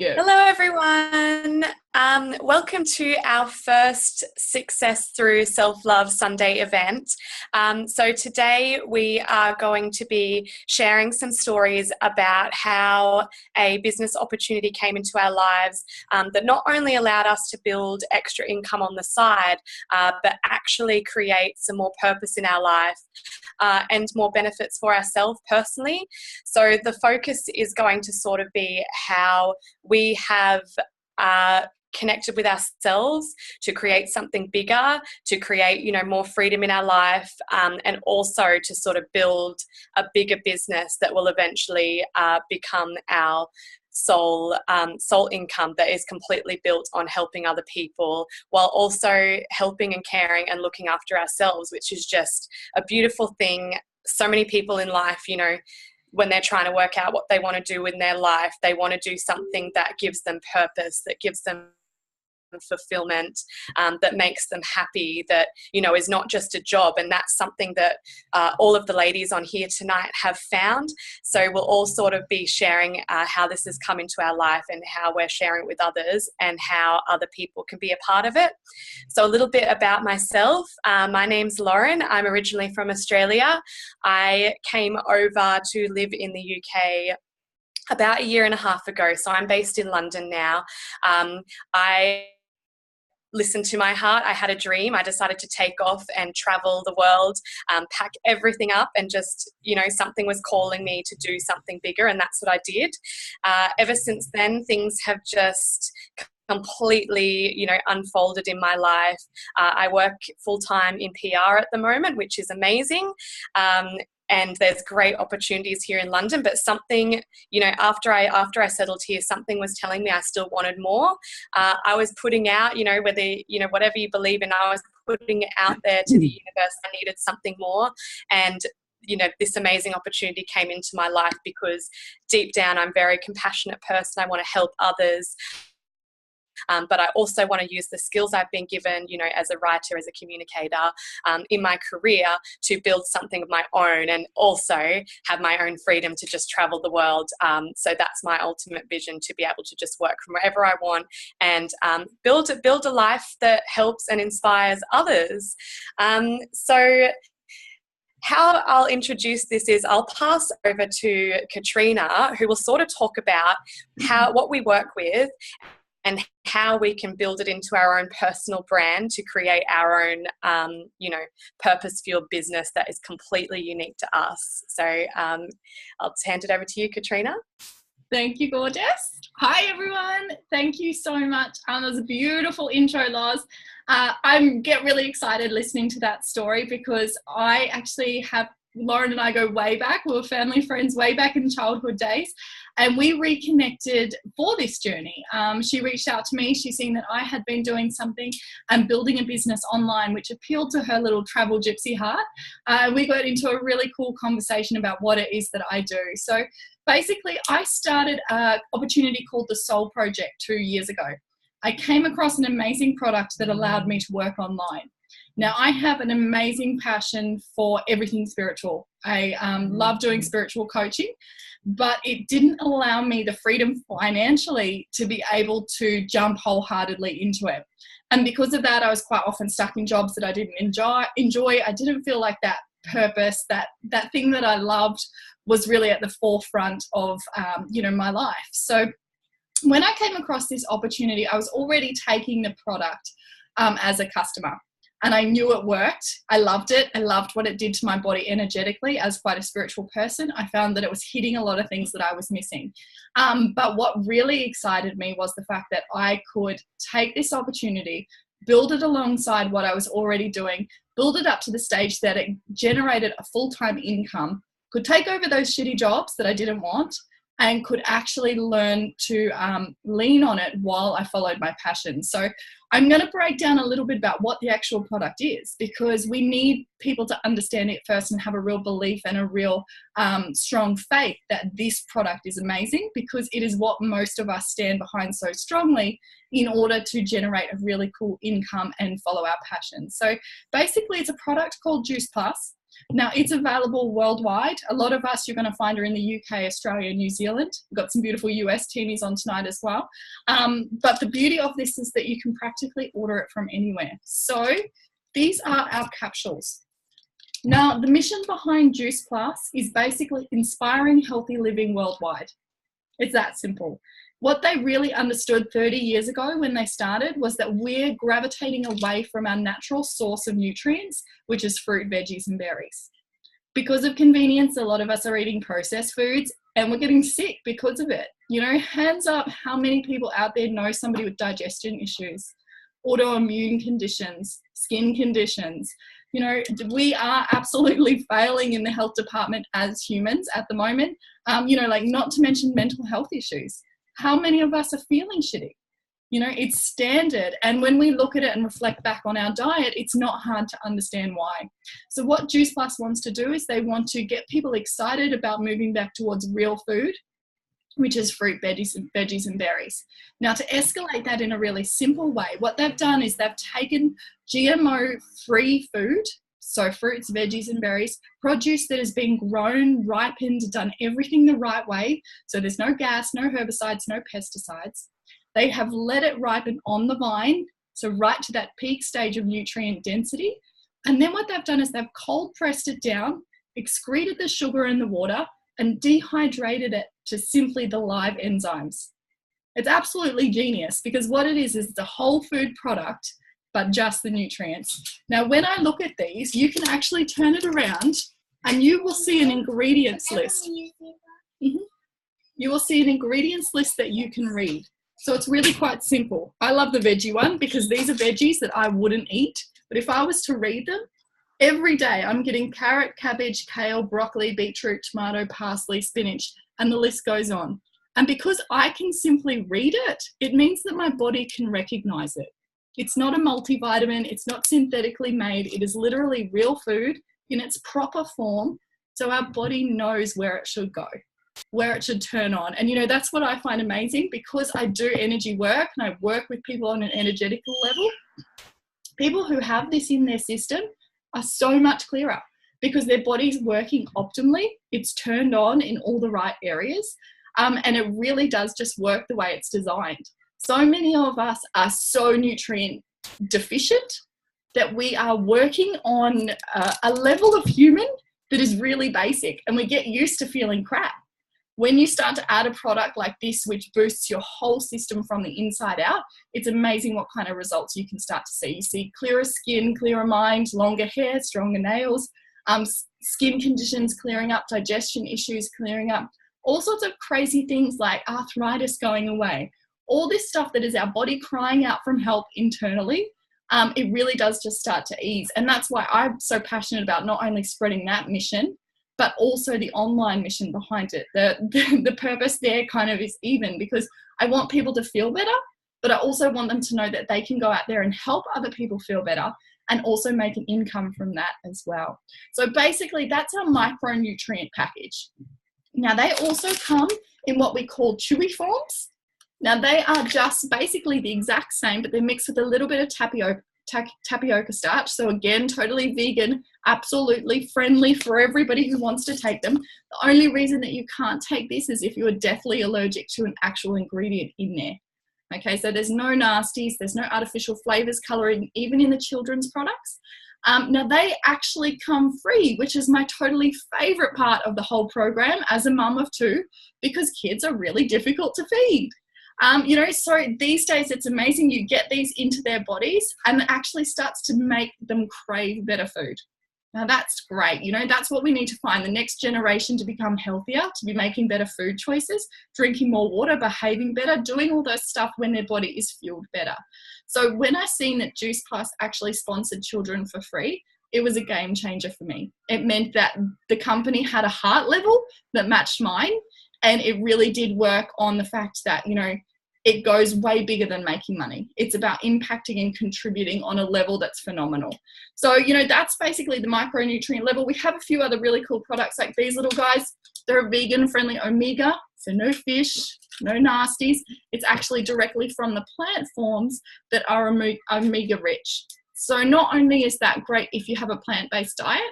Good. Hello, everyone. Welcome to our first Success Through Self-Love Sunday event. So today we are going to be sharing some stories about how a business opportunity came into our lives that not only allowed us to build extra income on the side, but actually create some more purpose in our life and more benefits for ourselves personally. So the focus is going to sort of be how we have connected with ourselves to create something bigger, to create, more freedom in our life, and also to sort of build a bigger business that will eventually become our sole income that is completely built on helping other people while also helping and caring and looking after ourselves, which is just a beautiful thing. So many people in life, when they're trying to work out what they want to do in their life, they want to do something that gives them purpose, that gives them fulfillment, that makes them happy, that is not just a job. And that's something that all of the ladies on here tonight have found. So we'll all sort of be sharing how this has come into our life and how we're sharing it with others and how other people can be a part of it. So a little bit about myself. My name's Lauren. I'm originally from Australia. I came over to live in the UK about a year and a half ago. So I'm based in London now. I listened to my heart. I had a dream. I decided to take off and travel the world, pack everything up, and just, something was calling me to do something bigger, and that's what I did. Ever since then, things have just completely, unfolded in my life. I work full-time in PR at the moment, which is amazing. And there's great opportunities here in London, but something, after I settled here, something was telling me I still wanted more. I was putting out, whatever you believe in, I was putting it out there to the universe. I needed something more. And this amazing opportunity came into my life because deep down, I'm a very compassionate person. I want to help others. But I also want to use the skills I've been given, as a writer, as a communicator, in my career to build something of my own and also have my own freedom to just travel the world. So that's my ultimate vision, to be able to just work from wherever I want and build a life that helps and inspires others. So how I'll introduce this is I'll pass over to Katrina, who will sort of talk about what we work with and how we can build it into our own personal brand to create our own, purpose-fueled business that is completely unique to us. So I'll hand it over to you, Katrina. Thank you, gorgeous. Hi, everyone. Thank you so much. That was a beautiful intro, Loz. I get really excited listening to that story because I actually have Lauren and I go way back. We were family friends way back in childhood days, and we reconnected for this journey. She reached out to me. She's seen that I had been doing something and building a business online, which appealed to her little travel gypsy heart. We got into a really cool conversation about what it is that I do. So basically, I started an opportunity called the Soul Project 2 years ago. I came across an amazing product that allowed me to work online. Now, I have an amazing passion for everything spiritual. I love doing spiritual coaching, but it didn't allow me the freedom financially to be able to jump wholeheartedly into it. And because of that, I was quite often stuck in jobs that I didn't enjoy. I didn't feel like that purpose, that thing that I loved was really at the forefront of, my life. So when I came across this opportunity, I was already taking the product as a customer. And I knew it worked. I loved it. I loved what it did to my body energetically. As quite a spiritual person, I found that it was hitting a lot of things that I was missing. But what really excited me was the fact that I could take this opportunity, build it alongside what I was already doing, build it up to the stage that it generated a full-time income, could take over those shitty jobs that I didn't want, and could actually learn to lean on it while I followed my passion. So I'm going to break down a little bit about what the actual product is, because we need people to understand it first and have a real belief and a real strong faith that this product is amazing, because it is what most of us stand behind so strongly in order to generate a really cool income and follow our passion. So basically, it's a product called Juice Plus. Now, it's available worldwide. A lot of us, you're going to find are in the UK, Australia, New Zealand. We've got some beautiful US teamies on tonight as well. But the beauty of this is that you can practically order it from anywhere. So these are our capsules. Now, the mission behind Juice Plus is basically inspiring healthy living worldwide. It's that simple. What they really understood 30 years ago when they started was that we're gravitating away from our natural source of nutrients, which is fruit, veggies, and berries. Because of convenience, a lot of us are eating processed foods and we're getting sick because of it. You know, hands up, how many people out there know somebody with digestion issues, autoimmune conditions, skin conditions? You know, we are absolutely failing in the health department as humans at the moment. You know, like not to mention mental health issues. How many of us are feeling shitty? You know, it's standard. And when we look at it and reflect back on our diet, it's not hard to understand why. So what Juice Plus wants to do is they want to get people excited about moving back towards real food, which is fruit, veggies, and berries. Now, to escalate that in a really simple way, what they've done is they've taken GMO-free food, so fruits, veggies, and berries, produce that has been grown, ripened, done everything the right way. So there's no gas, no herbicides, no pesticides. They have let it ripen on the vine, so right to that peak stage of nutrient density. And then what they've done is they've cold pressed it down, excreted the sugar in the water, and dehydrated it to simply the live enzymes. It's absolutely genius because what it is it's a whole food product, but just the nutrients. Now, when I look at these, you can actually turn it around and you will see an ingredients list. You will see an ingredients list that you can read. So it's really quite simple. I love the veggie one because these are veggies that I wouldn't eat. But if I was to read them, every day I'm getting carrot, cabbage, kale, broccoli, beetroot, tomato, parsley, spinach, and the list goes on. And because I can simply read it, it means that my body can recognize it. It's not a multivitamin, it's not synthetically made, it is literally real food in its proper form, so our body knows where it should go, where it should turn on. And you know, that's what I find amazing because I do energy work and I work with people on an energetical level. People who have this in their system are so much clearer because their body's working optimally, it's turned on in all the right areas, and it really does just work the way it's designed. So many of us are so nutrient deficient that we are working on a level of human that is really basic and we get used to feeling crap. When you start to add a product like this, which boosts your whole system from the inside out, it's amazing what kind of results you can start to see. You see clearer skin, clearer mind, longer hair, stronger nails, skin conditions clearing up, digestion issues clearing up, all sorts of crazy things like arthritis going away. All this stuff that is our body crying out from help internally, it really does just start to ease. And that's why I'm so passionate about not only spreading that mission, but also the online mission behind it. The purpose there kind of is even because I want people to feel better, but I also want them to know that they can go out there and help other people feel better and also make an income from that as well. So basically that's our micronutrient package. Now they also come in what we call chewy forms. Now they are just basically the exact same, but they're mixed with a little bit of tapioca starch. So again, totally vegan, absolutely friendly for everybody who wants to take them. The only reason that you can't take this is if you are deathly allergic to an actual ingredient in there. Okay, so there's no nasties, there's no artificial flavors, coloring, even in the children's products. Now they actually come free, which is my totally favorite part of the whole program as a mum of two, because kids are really difficult to feed. You know, so these days it's amazing. You get these into their bodies and it actually starts to make them crave better food. Now that's great. You know, that's what we need to find the next generation to become healthier, to be making better food choices, drinking more water, behaving better, doing all those stuff when their body is fueled better. So when I seen that Juice Plus actually sponsored children for free, it was a game changer for me. It meant that the company had a heart level that matched mine. And it really did work on the fact that, you know, it goes way bigger than making money. It's about impacting and contributing on a level that's phenomenal. So, you know, that's basically the micronutrient level. We have a few other really cool products like these little guys. They're a vegan-friendly omega, so no fish, no nasties. It's actually directly from the plant forms that are omega-rich. So not only is that great if you have a plant-based diet,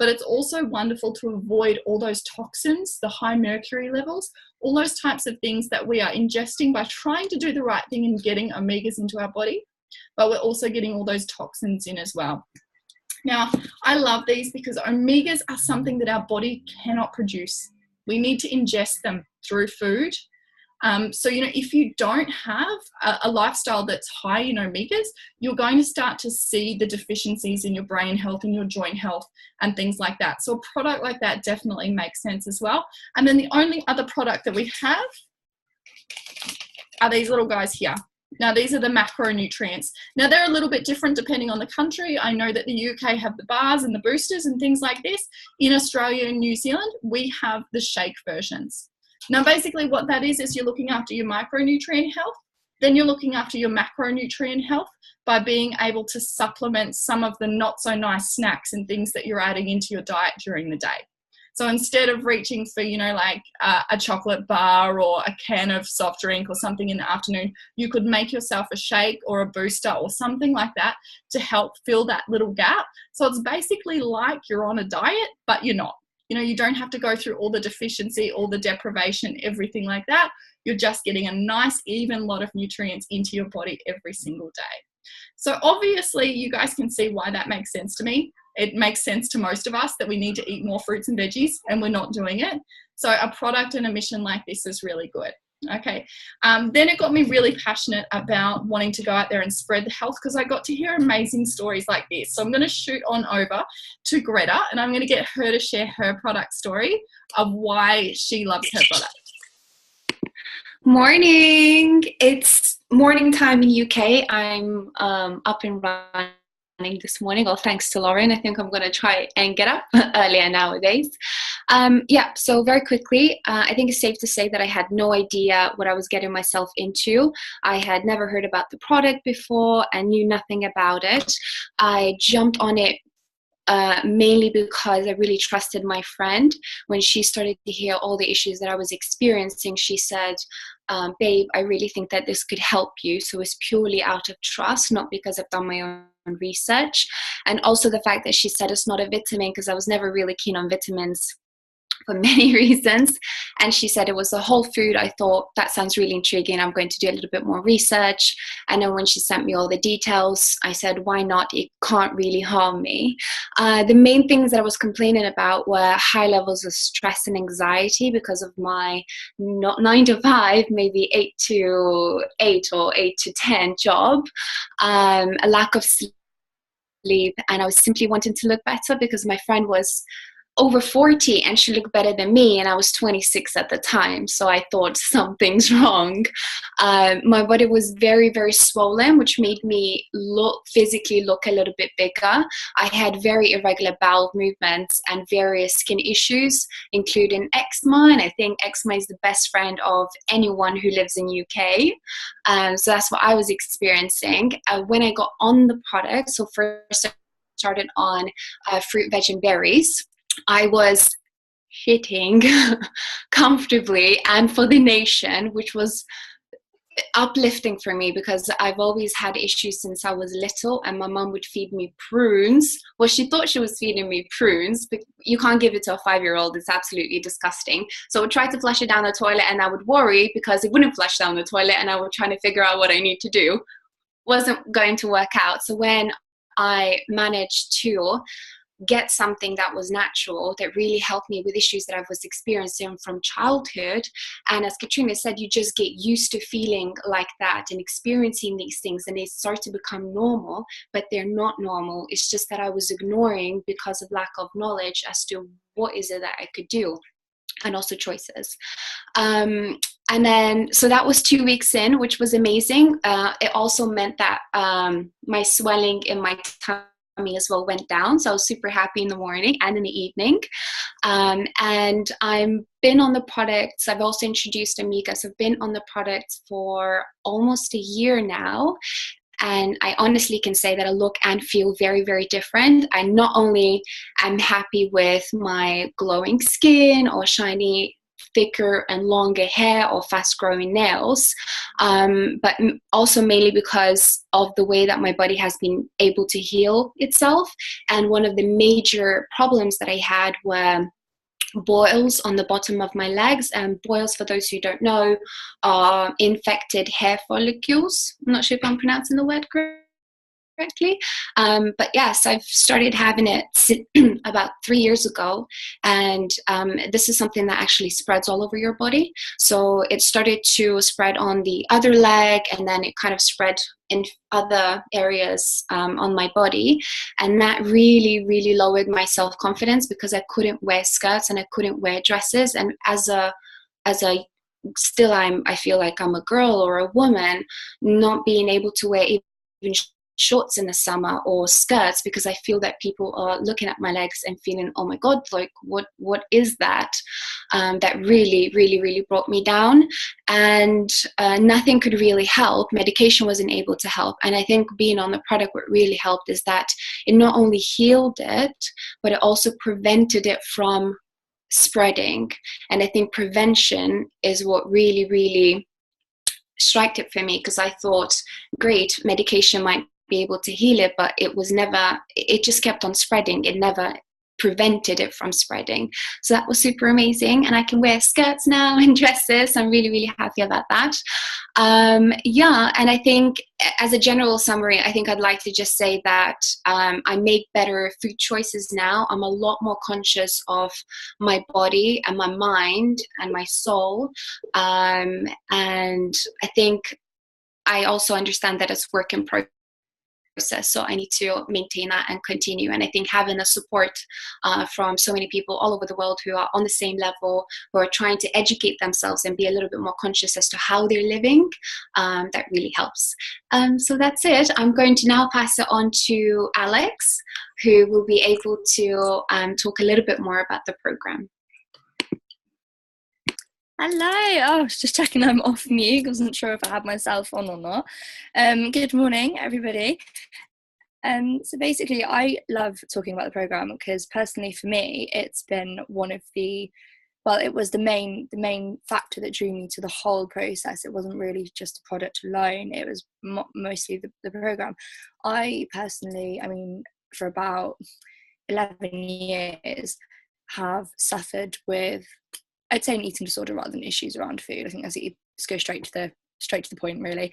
but it's also wonderful to avoid all those toxins, the high mercury levels, all those types of things that we are ingesting by trying to do the right thing and getting omegas into our body, but we're also getting all those toxins in as well. Now, I love these because omegas are something that our body cannot produce. We need to ingest them through food. So, if you don't have a lifestyle that's high in omegas, you're going to start to see the deficiencies in your brain health and your joint health and things like that. So a product like that definitely makes sense as well. And then the only other product that we have are these little guys here. Now, these are the macronutrients. Now, they're a little bit different depending on the country. I know that the UK have the bars and the boosters and things like this. In Australia and New Zealand, we have the shake versions. Now, basically what that is you're looking after your micronutrient health, then you're looking after your macronutrient health by being able to supplement some of the not so nice snacks and things that you're adding into your diet during the day. So instead of reaching for, like a chocolate bar or a can of soft drink or something in the afternoon, you could make yourself a shake or a booster or something like that to help fill that little gap. So it's basically like you're on a diet, but you're not. You don't have to go through all the deficiency, all the deprivation, everything like that. You're just getting a nice, even lot of nutrients into your body every single day. So obviously, you guys can see why that makes sense to me. It makes sense to most of us that we need to eat more fruits and veggies, and we're not doing it. So a product and a mission like this is really good. Okay. Then it got me really passionate about wanting to go out there and spread the health because I got to hear amazing stories like this. So I'm going to shoot on over to Greta and I'm going to get her to share her product story of why she loves her product. Morning. It's morning time in UK. I'm up and running this morning, all thanks to Lauren. I think I'm going to try and get up earlier nowadays. So very quickly, I think it's safe to say that I had no idea what I was getting myself into. I had never heard about the product before and knew nothing about it. I jumped on it mainly because I really trusted my friend. When she started to hear all the issues that I was experiencing, she said, babe, I really think that this could help you. So it's purely out of trust, not because I've done my own research. And also the fact that she said it's not a vitamin, because I was never really keen on vitamins for many reasons. And she said it was a whole food. I thought that sounds really intriguing. I'm going to do a little bit more research. And then when she sent me all the details, I said, why not? It can't really harm me. The main things that I was complaining about were high levels of stress and anxiety because of my not 9 to 5, maybe 8 to 8 or 8 to 10 job, a lack of sleep. And I was simply wanting to look better because my friend was over 40 and she looked better than me, and I was 26 at the time, so I thought something's wrong. My body was very, very swollen, which made me physically look a little bit bigger. I had very irregular bowel movements and various skin issues, including eczema, and I think eczema is the best friend of anyone who lives in UK. So that's what I was experiencing. When I got on the product, so first I started on fruit, veg and berries. I was shitting comfortably and for the nation, which was uplifting for me because I've always had issues since I was little, and my mum would feed me prunes. Well, she thought she was feeding me prunes, but you can't give it to a 5-year-old. It's absolutely disgusting. So I would try to flush it down the toilet and I would worry because it wouldn't flush down the toilet, and I would try to figure out what I need to do. Wasn't going to work out. So when I managed to get something that was natural, that really helped me with issues that I was experiencing from childhood. And as Katrina said, you just get used to feeling like that and experiencing these things, and they start to become normal, but they're not normal. It's just that I was ignoring because of lack of knowledge as to what is it that I could do, and also choices. And then, so that was 2 weeks in, which was amazing. It also meant that my swelling in my tummy as well went down, so I was super happy in the morning and in the evening. And I've been on the products. I've also introduced Amiga, so I've been on the products for almost a year now, and I honestly can say that I look and feel very, very different. I not only am happy with my glowing skin or shiny thicker and longer hair or fast growing nails, but also mainly because of the way that my body has been able to heal itself. And one of the major problems that I had were boils on the bottom of my legs. And boils, for those who don't know, are infected hair follicles. I'm not sure if I'm pronouncing the word correctly. But yes, I've started having it about 3 years ago, and this is something that actually spreads all over your body. So it started to spread on the other leg, and then it kind of spread in other areas on my body, and that really, really lowered my self-confidence because I couldn't wear skirts and I couldn't wear dresses. And as a still I feel like I'm a girl or a woman, not being able to wear even shorts in the summer or skirts, because I feel that people are looking at my legs and feeling, oh my God, like what is that? That really, really, really brought me down, and nothing could really help. Medication wasn't able to help. And I think being on the product, what really helped is that it not only healed it, but it also prevented it from spreading. And I think prevention is what really, really striked it for me, because I thought, great, medication might be able to heal it, but it just kept on spreading. It never prevented it from spreading. So that was super amazing, and I can wear skirts now and dresses. I'm really, really happy about that. And I think as a general summary, I think I'd like to just say that I make better food choices now. I'm a lot more conscious of my body and my mind and my soul, and I think I also understand that it's work in progress. So I need to maintain that and continue. And I think having the support from so many people all over the world who are on the same level, who are trying to educate themselves and be a little bit more conscious as to how they're living, that really helps. So that's it. I'm going to now pass it on to Alex, who will be able to talk a little bit more about the program. Hello. I was just checking I'm off mute. I wasn't sure if I had myself on or not. Good morning, everybody. So basically, I love talking about the programme because personally for me, it's been one of the, well, it was the main factor that drew me to the whole process. It wasn't really just the product alone. It was mostly the programme. I personally, I mean, for about 11 years, have suffered with, I'd say, an eating disorder rather than issues around food. I think let's go straight to the point, really.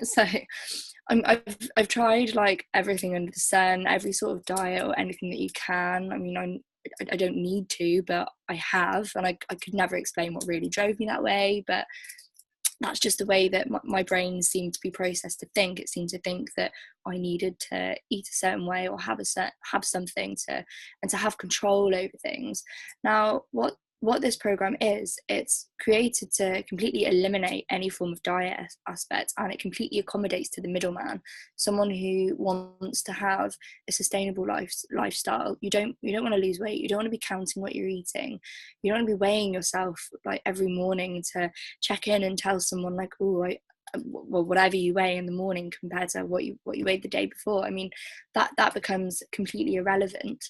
So I've tried like everything under the sun, every sort of diet or anything that you can. I mean, I don't need to, but I have, and I could never explain what really drove me that way, but that's just the way that my brain seemed to be processed to think. It seemed to think that I needed to eat a certain way or have something to have control over things. Now, what this program is, it's created to completely eliminate any form of diet aspect, and it completely accommodates to the middleman, someone who wants to have a sustainable lifestyle. You don't want to lose weight. You don't want to be counting what you're eating. You don't want to be weighing yourself like every morning to check in and tell someone like, oh, well, whatever you weigh in the morning compared to what you weighed the day before. I mean, that becomes completely irrelevant.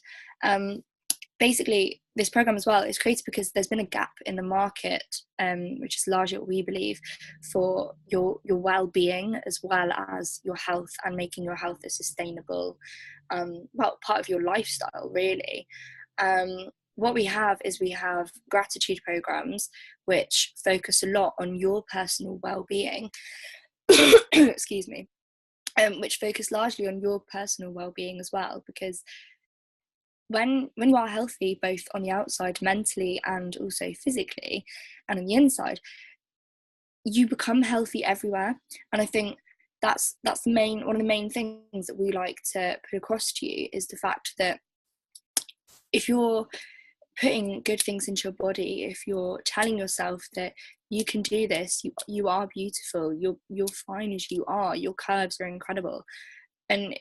Basically, this program as well is created because there's been a gap in the market, which is largely what we believe, for your well-being as well as your health, and making your health a sustainable, part of your lifestyle, really. What we have gratitude programs which focus a lot on your personal well-being. Excuse me. Which focus largely on your personal well-being as well, because when you are healthy, both on the outside, mentally, and also physically, and on the inside, you become healthy everywhere. And I think that's one of the main things that we like to put across to you, is the fact that if you're putting good things into your body, if you're telling yourself that you can do this, you are beautiful, you're fine as you are, your curves are incredible, and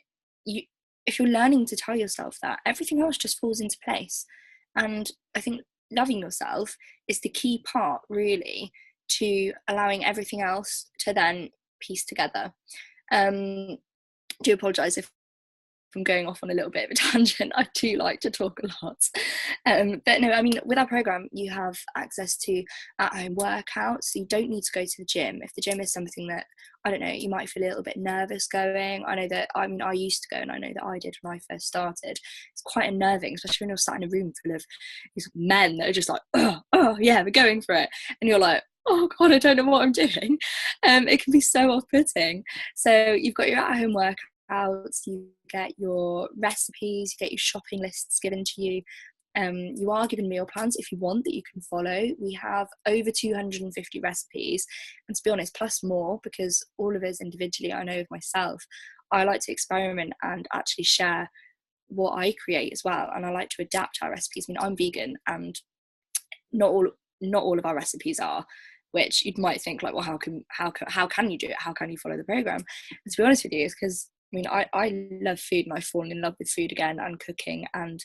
if you're learning to tell yourself that, everything else just falls into place. And I think loving yourself is the key part, really, to allowing everything else to then piece together. Do apologise if I'm going off on a little bit of a tangent. I do like to talk a lot. But no, I mean, with our program, you have access to at-home workouts. So you don't need to go to the gym. If the gym is something that, I don't know, you might feel a little bit nervous going. I know that, I mean, I used to go, and I know that I did when I first started. It's quite unnerving, especially when you're sat in a room full of these men that are just like, oh yeah, we're going for it. And you're like, oh God, I don't know what I'm doing. It can be so off-putting. So you've got your at-home workouts, you get your recipes, you get your shopping lists given to you. You are given meal plans if you want that you can follow. We have over 250 recipes, and to be honest, plus more, because all of us individually, I know of myself, I like to experiment and actually share what I create as well, and I like to adapt our recipes. I mean, I'm vegan, and not all of our recipes are, which you might think like, well, how can you do it? How can you follow the program? And to be honest with you, it's because I mean, I love food, and I've fallen in love with food again, and cooking, and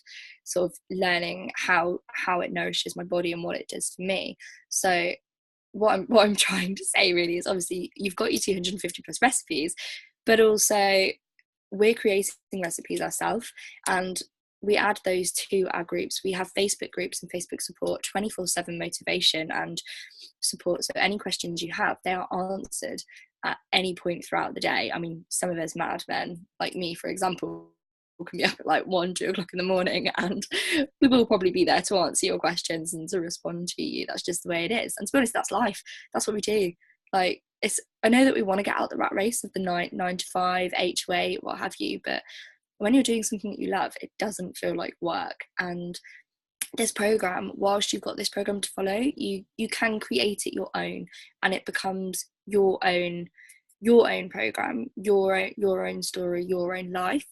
sort of learning how it nourishes my body and what it does for me. So what I'm trying to say really is, obviously you've got your 250 plus recipes, but also we're creating recipes ourselves, and we add those to our groups. We have Facebook groups and Facebook support, 24/7 motivation and support. So any questions you have, they are answered at any point throughout the day. I mean, some of us mad men, like me, for example, can be up at like 1-2 o'clock in the morning, and we will probably be there to answer your questions and to respond to you. That's just the way it is. And to be honest, that's life. That's what we do. Like, I know that we want to get out the rat race of the 9 to 5, 8 to 8, what have you, but when you're doing something that you love, it doesn't feel like work. And this program, whilst you've got this program to follow, you can create it your own, and it becomes your own program, your own story, your own life.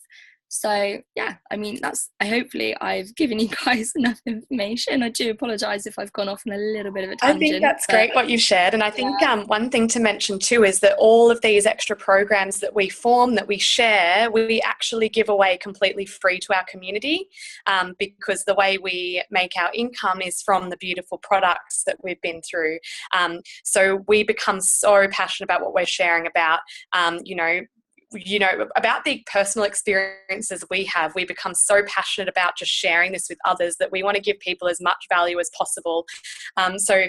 So yeah, I mean, hopefully I've given you guys enough information. I do apologise if I've gone off on a little bit of a tangent. I think that's great what you've shared. And I think one thing to mention too is that all of these extra programs that we form, that we share, we actually give away completely free to our community, because the way we make our income is from the beautiful products that we've been through. So we become so passionate about what we're sharing about, about the personal experiences we have. We become so passionate about just sharing this with others that we want to give people as much value as possible. So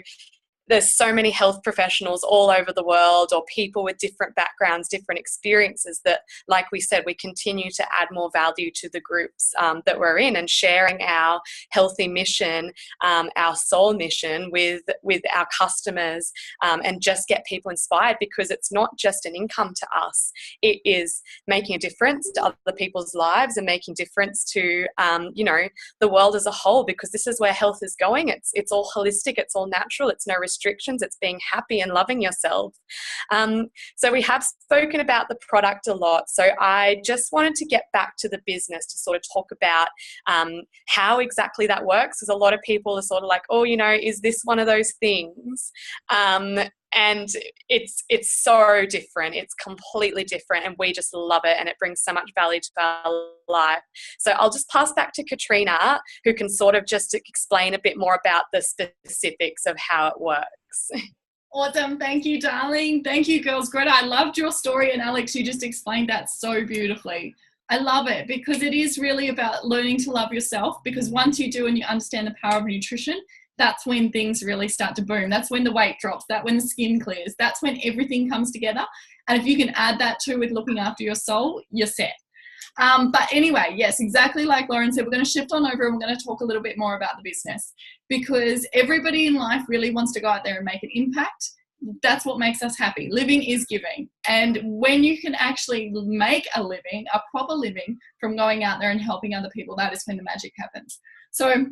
there's so many health professionals all over the world, or people with different backgrounds, different experiences, that, like we said, we continue to add more value to the groups that we're in, and sharing our healthy mission, our soul mission with our customers, and just get people inspired, because it's not just an income to us. It is making a difference to other people's lives and making difference to, the world as a whole, because this is where health is going. It's all holistic. It's all natural. It's no restrictions. It's being happy and loving yourself. So we have spoken about the product a lot. So I just wanted to get back to the business to sort of talk about how exactly that works, because a lot of people are sort of like, oh, is this one of those things? And it's so different. It's completely different, and we just love it, and it brings so much value to our life. So I'll just pass back to Katrina, who can sort of just explain a bit more about the specifics of how it works. Awesome. Thank you, darling. Thank you, girls. Greta, I loved your story, and Alex, you just explained that so beautifully. I love it, because it is really about learning to love yourself, because once you do and you understand the power of nutrition, that's when things really start to boom. That's when the weight drops. That's when the skin clears. That's when everything comes together. And if you can add that too with looking after your soul, you're set. But anyway, yes, exactly like Lauren said, we're going to shift on over and we're going to talk a little bit more about the business, because everybody in life really wants to go out there and make an impact. That's what makes us happy. Living is giving. And when you can actually make a living, a proper living, from going out there and helping other people, that is when the magic happens. So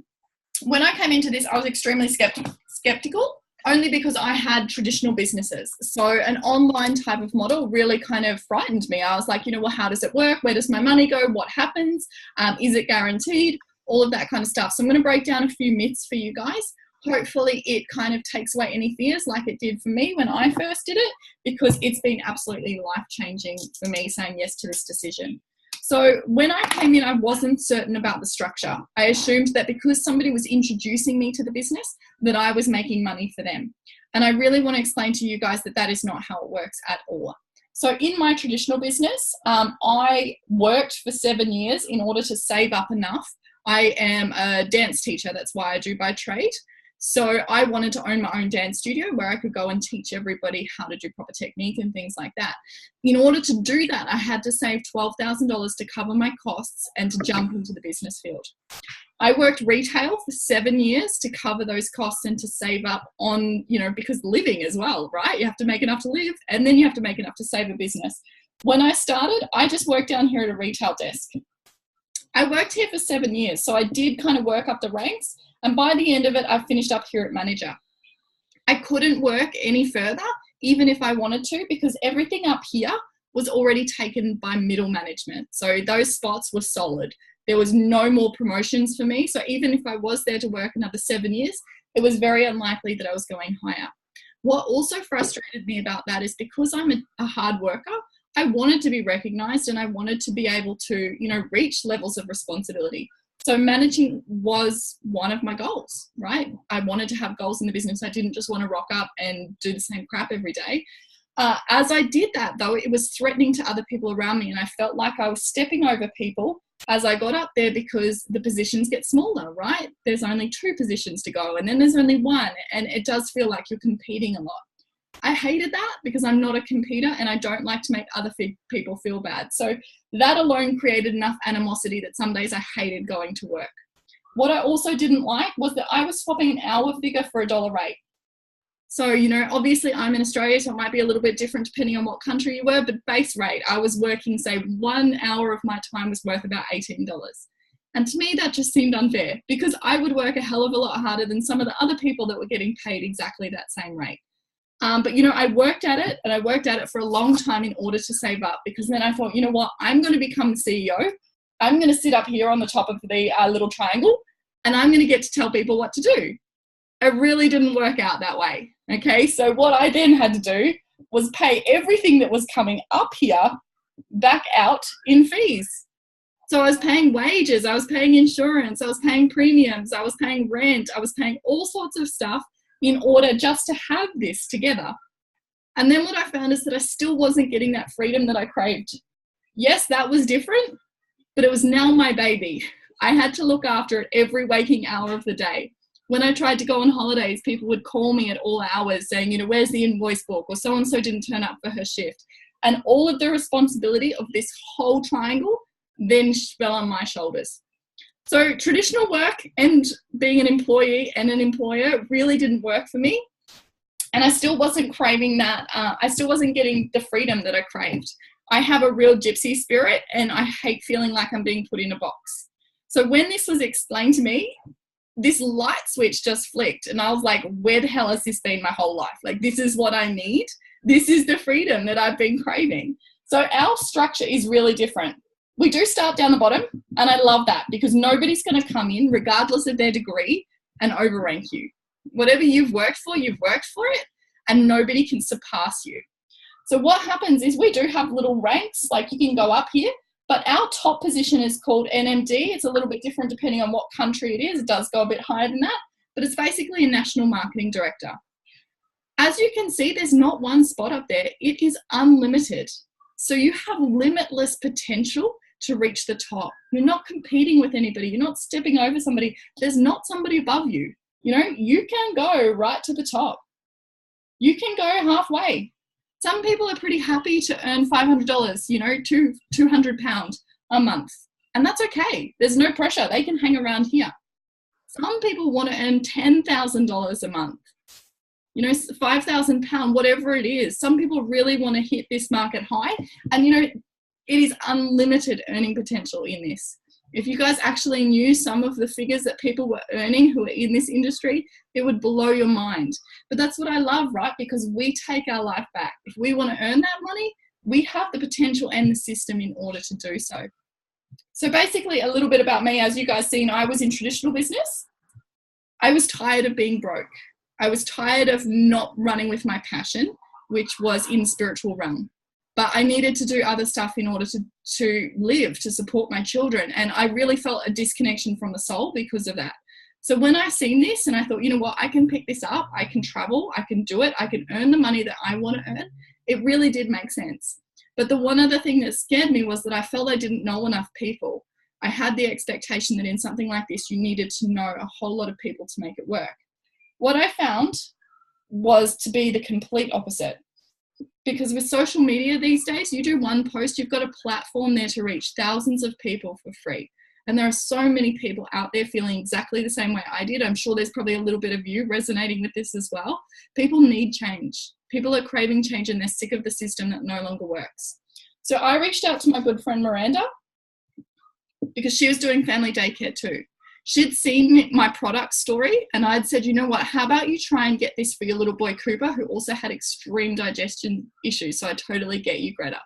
when I came into this, I was extremely skeptical, only because I had traditional businesses. So an online type of model really kind of frightened me. I was like, well, how does it work? Where does my money go? What happens? Is it guaranteed? All of that kind of stuff. So I'm going to break down a few myths for you guys. Hopefully it kind of takes away any fears like it did for me when I first did it, because it's been absolutely life-changing for me saying yes to this decision. So when I came in, I wasn't certain about the structure. I assumed that because somebody was introducing me to the business, that I was making money for them. And I really want to explain to you guys that that is not how it works at all. So in my traditional business, I worked for 7 years in order to save up enough. I am a dance teacher. That's why I do by trade. So I wanted to own my own dance studio where I could go and teach everybody how to do proper technique and things like that. In order to do that, I had to save $12,000 to cover my costs and to jump into the business field. I worked retail for 7 years to cover those costs and to save up on, because living as well, right? You have to make enough to live, and then you have to make enough to save a business. When I started, I just worked down here at a retail desk. I worked here for 7 years, so I did kind of work up the ranks. And by the end of it, I finished up here at manager. I couldn't work any further, even if I wanted to, because everything up here was already taken by middle management. So those spots were solid. There was no more promotions for me. So even if I was there to work another 7 years, it was very unlikely that I was going higher. What also frustrated me about that is because I'm a hard worker, I wanted to be recognized and I wanted to be able to, reach levels of responsibility. So managing was one of my goals, right? I wanted to have goals in the business. I didn't just want to rock up and do the same crap every day. As I did that, though, it was threatening to other people around me, and I felt like I was stepping over people as I got up there because the positions get smaller, right? There's only 2 positions to go, and then there's only 1, and it does feel like you're competing a lot. I hated that because I'm not a competitor and I don't like to make other people feel bad. So that alone created enough animosity that some days I hated going to work. What I also didn't like was that I was swapping an hour figure for $1 rate. So, obviously I'm in Australia, so it might be a little bit different depending on what country you were, but base rate, I was working, say 1 hour of my time was worth about $18. And to me, that just seemed unfair because I would work a hell of a lot harder than some of the other people that were getting paid exactly that same rate. But, I worked at it, and I worked at it for a long time in order to save up, because then I thought, I'm going to become the CEO. I'm going to sit up here on the top of the little triangle, and I'm going to get to tell people what to do. It really didn't work out that way. Okay, so what I then had to do was pay everything that was coming up here back out in fees. So I was paying wages, I was paying insurance, I was paying premiums, I was paying rent, I was paying all sorts of stuff in order just to have this together. And then what I found is that I still wasn't getting that freedom that I craved. Yes, that was different, but it was now my baby. I had to look after it every waking hour of the day. When I tried to go on holidays, people would call me at all hours saying, where's the invoice book? Or so-and-so didn't turn up for her shift. And all of the responsibility of this whole triangle then fell on my shoulders. So traditional work and being an employee and an employer really didn't work for me. And I still wasn't craving that. I still wasn't getting the freedom that I craved. I have a real gypsy spirit and I hate feeling like I'm being put in a box. So when this was explained to me, this light switch just flicked and I was like, where the hell has this been my whole life? Like, this is what I need. This is the freedom that I've been craving. So our structure is really different. We do start down the bottom, and I love that because nobody's going to come in, regardless of their degree, and overrank you. Whatever you've worked for it, and nobody can surpass you. So what happens is we do have little ranks, like you can go up here, but our top position is called NMD. It's a little bit different depending on what country it is. It does go a bit higher than that, but it's basically a national marketing director. As you can see, there's not one spot up there. It is unlimited. So you have limitless potential to reach the top. You're not competing with anybody. You're not stepping over somebody. There's not somebody above you. You can go right to the top. You can go halfway. Some people are pretty happy to earn $500, £200 a month. And that's okay. There's no pressure. They can hang around here. Some people want to earn $10,000 a month. £5,000, whatever it is. Some people really want to hit this market high. And, it is unlimited earning potential in this. If you guys actually knew some of the figures that people were earning who are in this industry, it would blow your mind. But that's what I love, right? Because we take our life back. If we want to earn that money, we have the potential and the system in order to do so. So basically a little bit about me. As you guys seen, I was in traditional business. I was tired of being broke. I was tired of not running with my passion, which was in spiritual realm. But I needed to do other stuff in order to live, to support my children. And I really felt a disconnection from the soul because of that. So when I seen this and I thought, I can pick this up, I can travel, I can do it, I can earn the money that I want to earn, it really did make sense. But the one other thing that scared me was that I felt I didn't know enough people. I had the expectation that in something like this, you needed to know a whole lot of people to make it work. What I found was to be the complete opposite. Because with social media these days, you do one post, you've got a platform there to reach thousands of people for free. And there are so many people out there feeling exactly the same way I did. I'm sure there's probably a little bit of you resonating with this as well. People need change. People are craving change and they're sick of the system that no longer works. So I reached out to my good friend Miranda because she was doing family daycare too. She'd seen my product story and I'd said, you know what, how about you try and get this for your little boy Cooper, who also had extreme digestion issues. So I totally get you, Greta.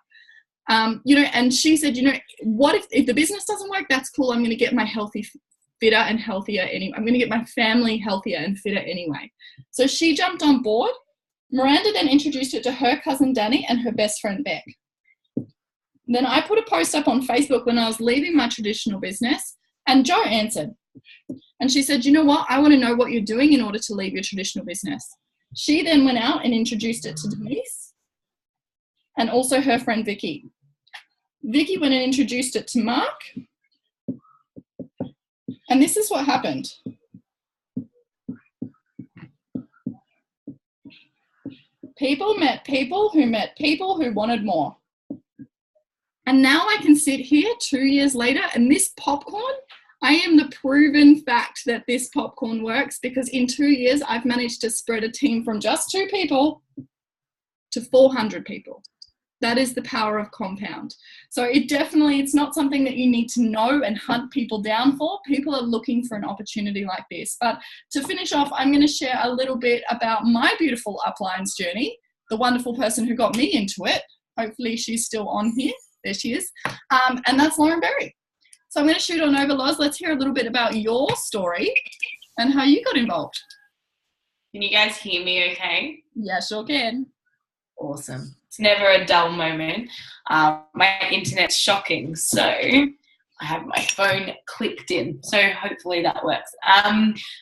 And she said, what if the business doesn't work? That's cool. I'm going to get my fitter and healthier anyway. I'm going to get my family healthier and fitter anyway. So she jumped on board. Miranda then introduced it to her cousin Danny and her best friend Beck. Then I put a post up on Facebook when I was leaving my traditional business, and Jo answered. And she said, you know what? I want to know what you're doing in order to leave your traditional business. She then went out and introduced it to Denise and also her friend Vicky. Vicky went and introduced it to Mark. And this is what happened. People met people who wanted more. And now I can sit here 2 years later, and this popcorn, I am the proven fact that this popcorn works, because in 2 years, I've managed to spread a team from just 2 people to 400 people. That is the power of compound. So it's not something that you need to know and hunt people down for. People are looking for an opportunity like this. But to finish off, I'm going to share a little bit about my beautiful uplines journey, the wonderful person who got me into it. Hopefully she's still on here. There she is. And that's Lauren Berry. So I'm going to shoot on over, Loz. Let's hear a little bit about your story and how you got involved. Can you guys hear me okay? Yeah, sure can. Awesome. It's never a dull moment. My internet's shocking, so I have my phone clicked in. So hopefully that works.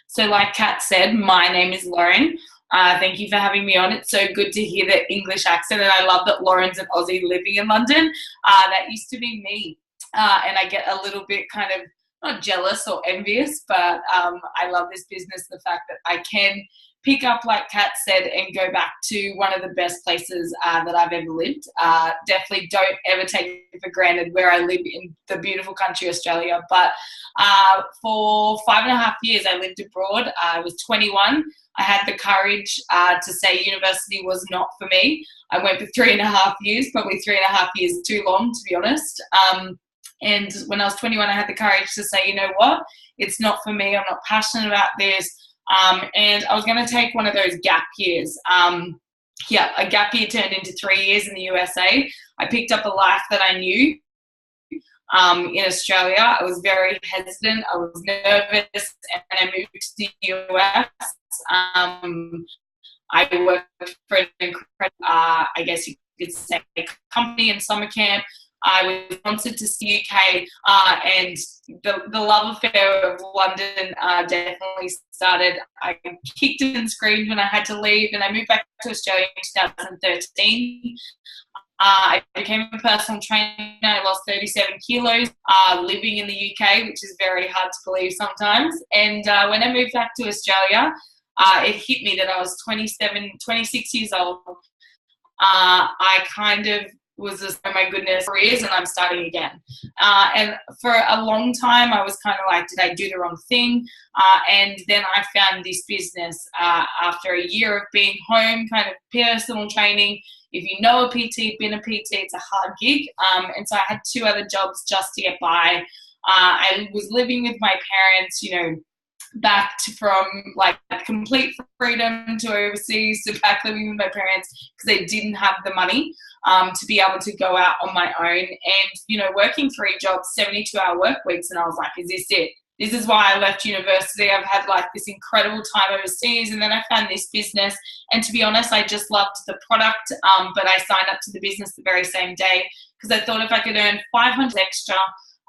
So like Kat said, my name is Lauren. Thank you for having me on. It's so good to hear the English accent, and I love that Lauren's an Aussie living in London. That used to be me. And I get a little bit kind of not jealous or envious, but I love this business, the fact that I can pick up, like Kat said, and go back to one of the best places that I've ever lived. Definitely don't ever take it for granted where I live in the beautiful country, Australia. But for 5.5 years, I lived abroad. I was 21. I had the courage to say university was not for me. I went for 3.5 years, probably 3.5 years too long, to be honest. And when I was 21, I had the courage to say, you know what, it's not for me. I'm not passionate about this. And I was going to take one of those gap years. A gap year turned into 3 years in the USA. I picked up a life that I knew in Australia. I was very hesitant. I was nervous, and I moved to the US. I worked for an incredible, I guess you could say, company in summer camp. I was sponsored to UK, and the love affair of London definitely started. I kicked and screamed when I had to leave, and I moved back to Australia in 2013. I became a personal trainer. I lost 37 kilos living in the UK, which is very hard to believe sometimes. And when I moved back to Australia, it hit me that I was 26 years old. I kind of was just, oh my goodness, careers, and I'm starting again. And for a long time, I was kind of like, did I do the wrong thing? And then I found this business after a year of being home, kind of personal training. If you know a PT, been a PT, it's a hard gig. And so I had 2 other jobs just to get by. I was living with my parents, back from like complete freedom to overseas to back living with my parents because they didn't have the money to be able to go out on my own, and working 3 jobs, 72-hour work weeks, and I was like, is this it? This is why I left university. I've had like this incredible time overseas, and then I found this business, and to be honest, I just loved the product, but I signed up to the business the very same day because I thought if I could earn 500 extra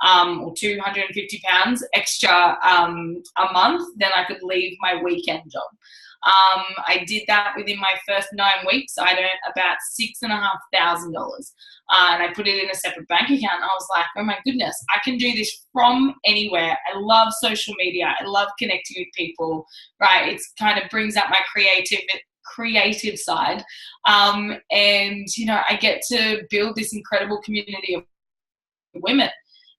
or 250 pounds extra a month, then I could leave my weekend job. I did that within my first 9 weeks. I earned about $6,500. And I put it in a separate bank account. I was like, oh my goodness, I can do this from anywhere. I love social media. I love connecting with people, right? It's kind of brings out my creative side. And, you know, I get to build this incredible community of women.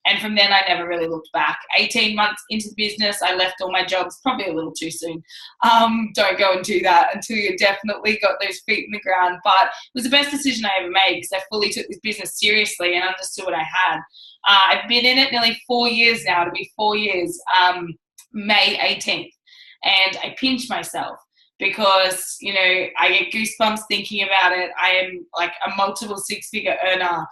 And from then, I never really looked back. 18 months into the business, I left all my jobs, probably a little too soon. Don't go and do that until you definitely got those feet in the ground. But it was the best decision I ever made because I fully took this business seriously and understood what I had. I've been in it nearly 4 years now. It'll be 4 years, May 18th. And I pinch myself because, you know, I get goosebumps thinking about it. I am like a multiple six-figure earner.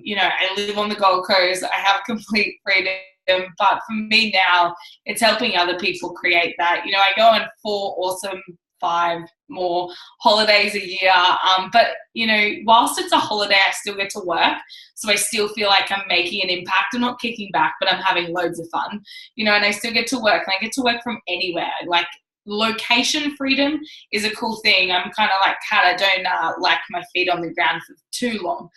You know, I live on the Gold Coast. I have complete freedom. But for me now, it's helping other people create that. You know, I go on 4 awesome, 5 more holidays a year. But, you know, whilst it's a holiday, I still get to work. So I still feel like I'm making an impact. I'm not kicking back, but I'm having loads of fun, you know, and I still get to work. And I get to work from anywhere. Like, location freedom is a cool thing. I'm kind of like Kat. I don't like my feet on the ground for too long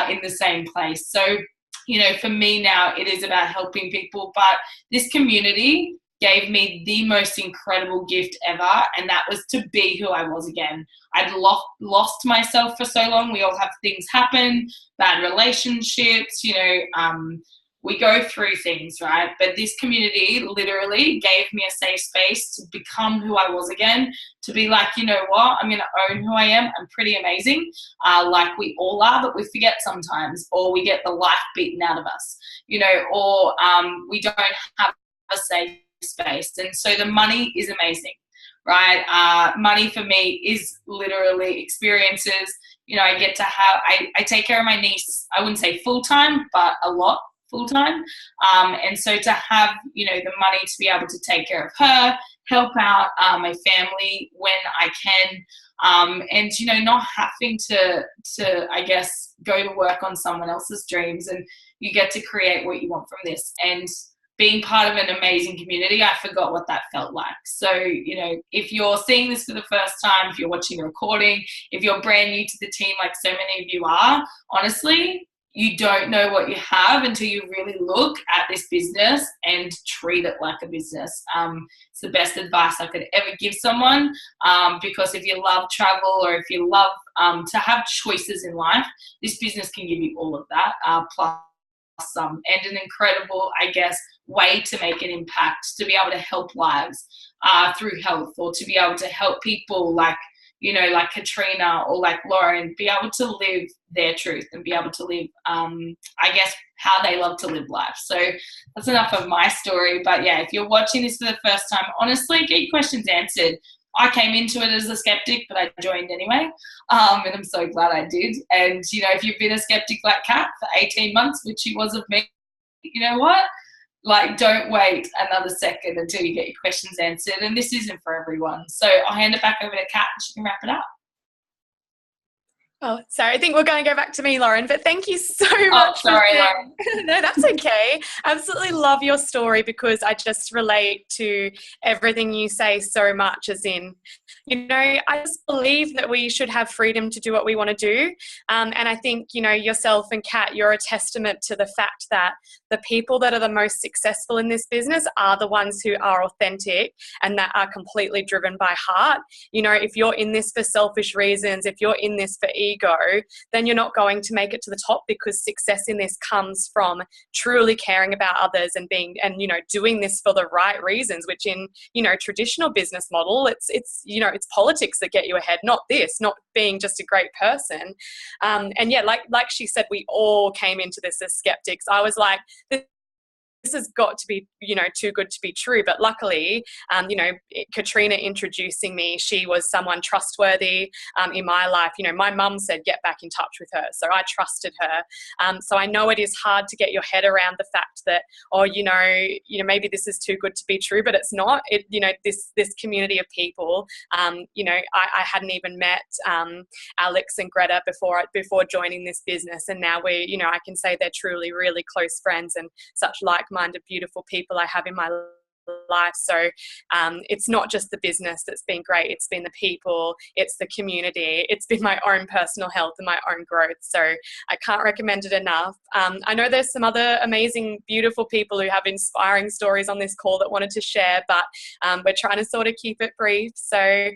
in the same place. So, you know, for me now, it is about helping people. But this community gave me the most incredible gift ever, and that was to be who I was again. I'd lost myself for so long. We all have things happen, bad relationships, you know, we go through things, right? But this community literally gave me a safe space to become who I was again, to be like, you know what, I'm going to own who I am. I'm pretty amazing, like we all are, but we forget sometimes, or we get the life beaten out of us, you know, or we don't have a safe space. And so the money is amazing, right? Money for me is literally experiences. You know, I get to have, I take care of my niece, I wouldn't say full-time, but a lot full-time. And so to have, you know, the money to be able to take care of her, help out my family when I can, and, you know, not having to, I guess, go to work on someone else's dreams, and you get to create what you want from this. And being part of an amazing community, I forgot what that felt like. So, you know, if you're seeing this for the first time, if you're watching the recording, if you're brand new to the team, like so many of you are, honestly, you don't know what you have until you really look at this business and treat it like a business. It's the best advice I could ever give someone, because if you love travel, or if you love to have choices in life, this business can give you all of that, plus some, and an incredible, I guess, way to make an impact, to be able to help lives through health, or to be able to help people like, you know, like Katrina or like Lauren, be able to live their truth and be able to live, I guess, how they love to live life. So that's enough of my story. But yeah, if you're watching this for the first time, honestly, get your questions answered. I came into it as a skeptic, but I joined anyway. And I'm so glad I did. And, you know, if you've been a skeptic like Kat for 18 months, which she was of me, you know what? Like, don't wait another second until you get your questions answered. And this isn't for everyone. So I'll hand it back over to Kat and she can wrap it up. Oh, sorry. I think we're going to go back to me, Lauren, but thank you so much. Oh, sorry, Lauren. No, that's okay. Absolutely love your story, because I just relate to everything you say so much, as in, you know, I just believe that we should have freedom to do what we want to do. And I think, you know, yourself and Kat, you're a testament to the fact that the people that are the most successful in this business are the ones who are authentic and that are completely driven by heart. You know, if you're in this for selfish reasons, if you're in this for ego, then you're not going to make it to the top, because success in this comes from truly caring about others and being, and, you know, doing this for the right reasons, which in, you know, traditional business model, it's, you know, it's politics that get you ahead, not being just a great person. And yeah, like she said, we all came into this as skeptics. I was like, this has got to be, you know, too good to be true. But luckily, you know, Katrina introducing me, she was someone trustworthy in my life. You know, my mum said, get back in touch with her. So I trusted her. So I know it is hard to get your head around the fact that, oh, you know, maybe this is too good to be true, but it's not. It, you know, this community of people, you know, I hadn't even met Alex and Greta before joining this business. And now we, you know, I can say they're truly really close friends and such like-minded beautiful people I have in my life. So it's not just the business that's been great, it's been the people, it's the community, it's been my own personal health and my own growth. So I can't recommend it enough. I know there's some other amazing, beautiful people who have inspiring stories on this call that wanted to share, but we're trying to sort of keep it brief. So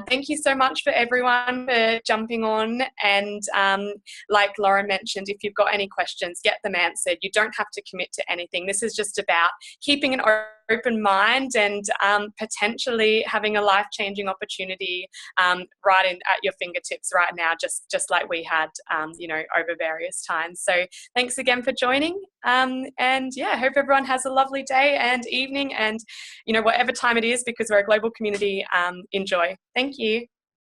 thank you so much for everyone for jumping on. And like Lauren mentioned, if you've got any questions, get them answered. You don't have to commit to anything. This is just about keeping an open mind and potentially having a life-changing opportunity right at your fingertips right now, just like we had, over various times. So thanks again for joining. And yeah, hope everyone has a lovely day and evening and, whatever time it is, because we're a global community, enjoy. Thank you.